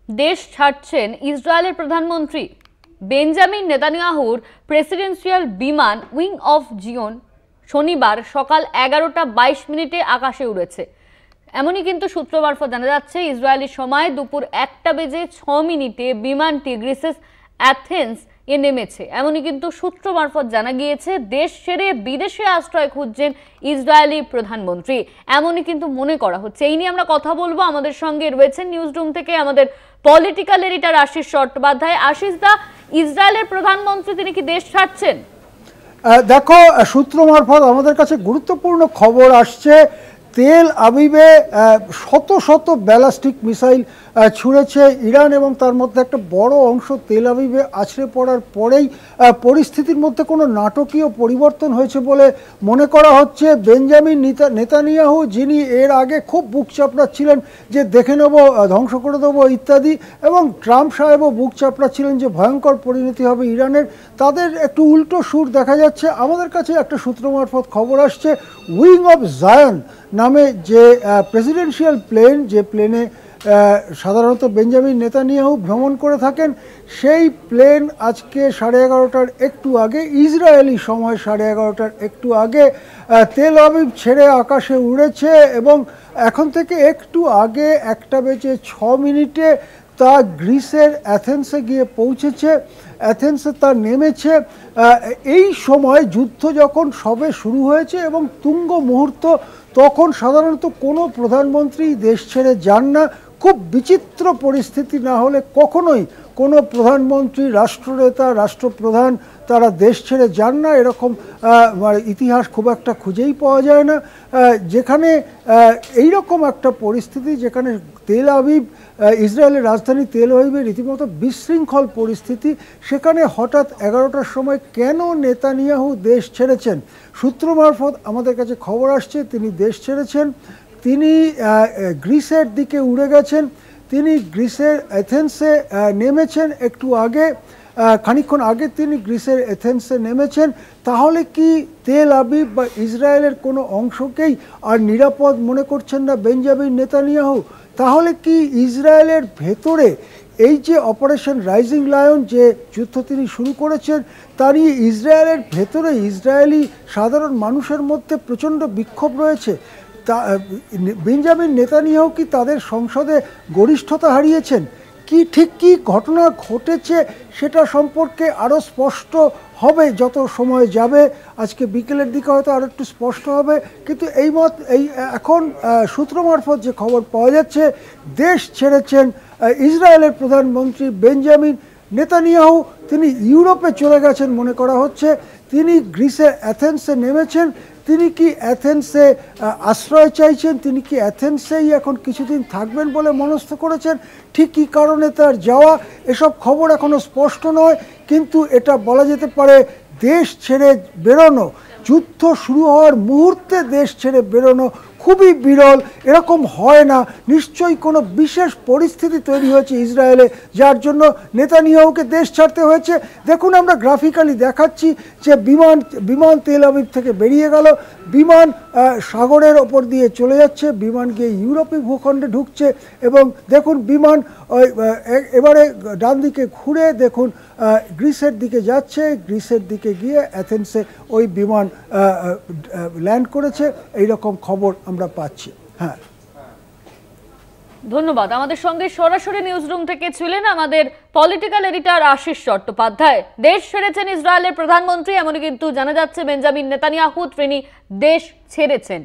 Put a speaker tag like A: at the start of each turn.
A: দেশ ছাড়ছেন ইসরায়েলের প্রধানমন্ত্রী বেঞ্জামিন নেতানিয়াহুর প্রেসিডেন্সিয়াল বিমান উইং অফ জিওন শনিবার সকাল 11:22 আকাশে উড়েছে। এমনই কিন্তু সূত্র মারফত জানা যাচ্ছে, ইসরায়েলি সময় দুপুর 1:06 বিমানটি গ্রিসের অ্যাথেন্স এ নেমেছে। এমনই কিন্তু সূত্র মারফত জানা গিয়েছে, দেশ ছেড়ে বিদেশে আশ্রয় খুঁজছেন ইসরায়েলি প্রধানমন্ত্রী, এমনই কিন্তু মনে করা হচ্ছে। এই নিয়ে আমরা কথা বলবো। আমাদের সঙ্গে রয়েছেন নিউজ রুম থেকে আমাদের পলিটিক্যাল এডিটর আশিস চট্টোপাধ্যায়। আশিস দা, ইসরায়েলের প্রধানমন্ত্রী তিনি কি দেশ ছাড়ছেন?
B: দেখো, সূত্র মারফত আমাদের কাছে গুরুত্বপূর্ণ খবর আসছে। তেল আবিবে শত শত ব্যালিস্টিক মিসাইল ছুঁড়েছে ইরান, এবং তার মধ্যে একটা বড় অংশ তেল আবিবে আছড়ে পড়ার পরেই পরিস্থিতির মধ্যে কোনো নাটকীয় পরিবর্তন হয়েছে বলে মনে করা হচ্ছে। বেঞ্জামিন নেতানিয়াহু, যিনি এর আগে খুব বুক চাপড়াচ্ছিলেন যে দেখে নেব, ধ্বংস করে দেবো ইত্যাদি, এবং ট্রাম্প সাহেবও বুক চাপড়াচ্ছিলেন যে ভয়ঙ্কর পরিণতি হবে ইরানের, তাদের একটু উল্টো সুর দেখা যাচ্ছে। আমাদের কাছে একটা সূত্র মারফত খবর আসছে, উইং অফ জায়ন নামে যে প্রেসিডেন্সিয়াল প্লেন, যে প্লেনে সাধারণত বেঞ্জামিন নেতানিয়াহু ভ্রমণ করে থাকেন, সেই প্লেন আজকে 11:30টার একটু আগে, ইসরায়েলি সময় 11:30টার একটু আগে তেল আবিব ছেড়ে আকাশে উড়েছে, এবং এখন থেকে একটু আগে 1:06 তা গ্রিসের অ্যাথেন্সে গিয়ে পৌঁছেছে। অ্যাথেন্সে তা নেমেছে। এই সময় যুদ্ধ যখন সবে শুরু হয়েছে এবং তুঙ্গ মুহূর্ত, তখন সাধারণত কোনো প্রধানমন্ত্রী দেশ ছেড়ে যান না। খুব বিচিত্র পরিস্থিতি না হলে কখনোই কোনো প্রধানমন্ত্রী, রাষ্ট্রনেতা, রাষ্ট্রপ্রধান তারা দেশ ছেড়ে যান না, এরকম ইতিহাস খুব একটা খুঁজেই পাওয়া যায় না। যেখানে এইরকম একটা পরিস্থিতি, যেখানে তেল আবিব, ইসরায়েলের রাজধানী তেল আবিবে রীতিমতো বিশৃঙ্খল পরিস্থিতি, সেখানে হঠাৎ 11টার সময় কেন নেতানিয়াহু দেশ ছেড়েছেন? সূত্র মারফত আমাদের কাছে খবর আসছে তিনি দেশ ছেড়েছেন, তিনি গ্রিসের দিকে উড়ে গেছেন। তিনি গ্রিসের অ্যাথেন্সে নেমেছেন একটু আগে, খানিকক্ষণ আগে তিনি গ্রিসের এথেন্সে নেমেছেন। তাহলে কি তেল আবিব বা ইসরায়েলের কোনো অংশকেই আর নিরাপদ মনে করছেন না বেঞ্জামিন নেতানিয়াহু? তাহলে কি ইসরায়েলের ভেতরে এই যে অপারেশন রাইজিং লায়ন, যে যুদ্ধ তিনি শুরু করেছেন, তা নিয়ে ইসরায়েলের ভেতরে ইসরায়েলি সাধারণ মানুষের মধ্যে প্রচণ্ড বিক্ষোভ রয়েছে? বেঞ্জামিন নেতানিয়াহু কি তাদের সংসদে গরিষ্ঠতা হারিয়েছেন? ঠিক কি ঘটনা ঘটেছে সেটা সম্পর্কে আরও স্পষ্ট হবে যত সময় যাবে। আজকে বিকেলের দিকে হয়তো আরও একটু স্পষ্ট হবে, কিন্তু এখন সূত্র মারফত যে খবর পাওয়া যাচ্ছে, দেশ ছেড়েছেন ইসরায়েলের প্রধানমন্ত্রী বেঞ্জামিন নেতানিয়াহু। তিনি ইউরোপে চলে গেছেন মনে করা হচ্ছে। তিনি গ্রিসের অ্যাথেন্সে নেমেছেন। তিনি কি অ্যাথেন্সে আশ্রয় চাইছেন? তিনি কি অ্যাথেন্সেই এখন কিছুদিন থাকবেন বলে মনস্থ করেছেন? ঠিক কী কারণে তার যাওয়া, এসব খবর এখনও স্পষ্ট নয়, কিন্তু এটা বলা যেতে পারে দেশ ছেড়ে বেরোনো, যুদ্ধ শুরু হওয়ার মুহূর্তে দেশ ছেড়ে বেরোনো খুবই বিরল। এরকম হয় না। নিশ্চয়ই কোনো বিশেষ পরিস্থিতি তৈরি হয়েছে ইসরায়েলে, যার জন্য নেতানিয়াহুকে দেশ ছাড়তে হয়েছে। দেখুন, আমরা গ্রাফিক্যালি দেখাচ্ছি যে বিমান তেল আবিব থেকে বেরিয়ে গেল, বিমান সাগরের ওপর দিয়ে চলে যাচ্ছে, বিমান গিয়ে ইউরোপীয় ভূখণ্ডে ঢুকছে, এবং দেখুন বিমান এবারে ডান দিকে ঘুরে দেখুন গ্রিসের দিকে যাচ্ছে। গ্রিসের দিকে গিয়ে অ্যাথেন্সে ওই বিমান ল্যান্ড করেছে, এইরকম খবর আমরা পাচ্ছি। হ্যাঁ,
A: ধন্যবাদ। আমাদের সঙ্গে সরাসরি নিউজ রুম থেকে ছিলেন আমাদের পলিটিক্যাল এডিটর আশিস চট্টোপাধ্যায়। দেশ ছেড়েছেন ইসরায়েলের প্রধানমন্ত্রী, এমনই কিন্তু জানা যাচ্ছে বেঞ্জামিন নেতানিয়াহু তিনি দেশ ছেড়েছেন।